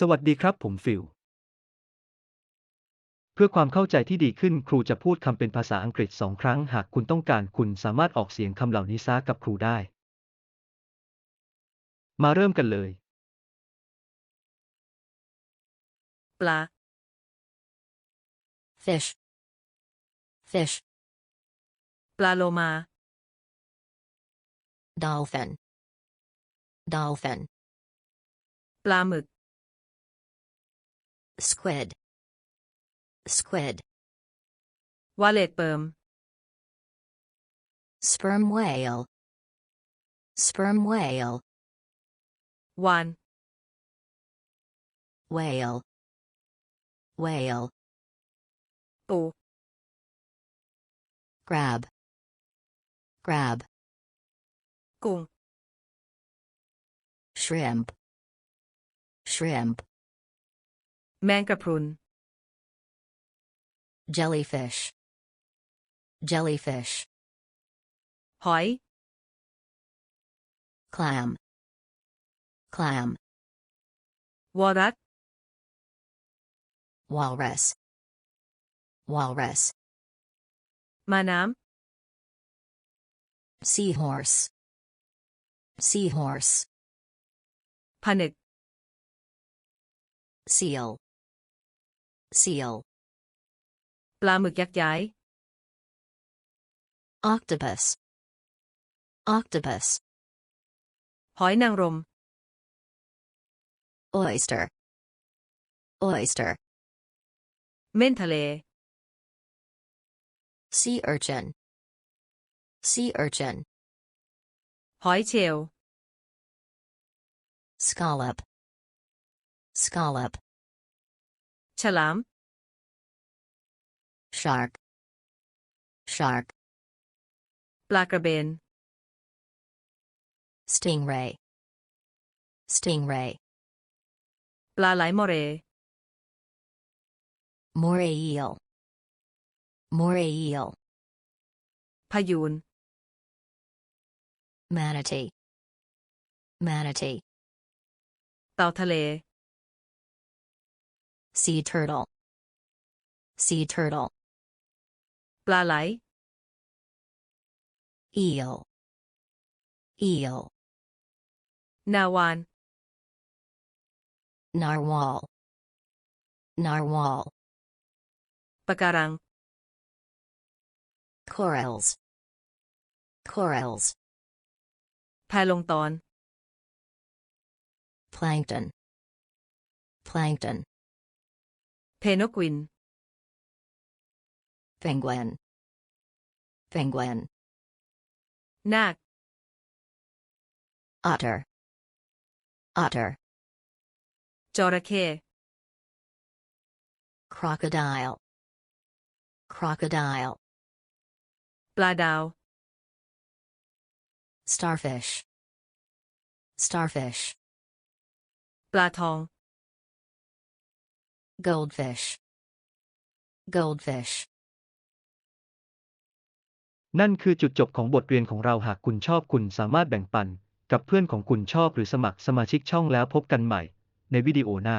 สวัสดีครับผมฟิลเพื่อความเข้าใจที่ดีขึ้นครูจะพูดคำเป็นภาษาอังกฤษ2 ครั้งหากคุณต้องการคุณสามารถออกเสียงคำเหล่านี้ซ้ากับครูได้มาเริ่มกันเลยปลา fish, fish, ปลาโลมา dolphin, dolphin, ปลาหมึก squid, squid, วาเลตเปิร์ม sperm whale, sperm whale, วาน whale, whale, ปู crab, crab, กุ้ง shrimp, shrimp, แมงกระพรุน jellyfish, jellyfish, หอย clam, clam, วอลรัส walrus, walrus, ม้าน้ seahorse, seahorse, ำผนึก seal, seal, ปลาหมึกยักษ์ย้าย octopus, octopus, หอยนางรม oyster, oyster, เม่นทะเล sea urchin, sea urchin, หอยเชลล scallop, scallop, ฉลาม shark, shark, ปลากระเบน stingray, stingray, ปลาไหลมอเรย moray eel, moray eel, พายูน manatee, manatee, เต่าทะเล sea turtle, sea turtle, ปลาไหล eel, eel, นาวาน narwhal, narwhal, ปะการัง corals, corals, แพลงตอน plankton, plankton, เพนกวิน penguin, penguin, นาค otter, otter, จระเข้ crocodile, crocodile, ปลาดาว starfish, starfish, ปลาทอง goldfish, goldfish. นั่นคือจุดจบของบทเรียนของเราหากคุณชอบคุณสามารถแบ่งปันกับเพื่อนของคุณชอบหรือสมัครสมาชิกช่องแล้วพบกันใหม่ในวิดีโอหน้า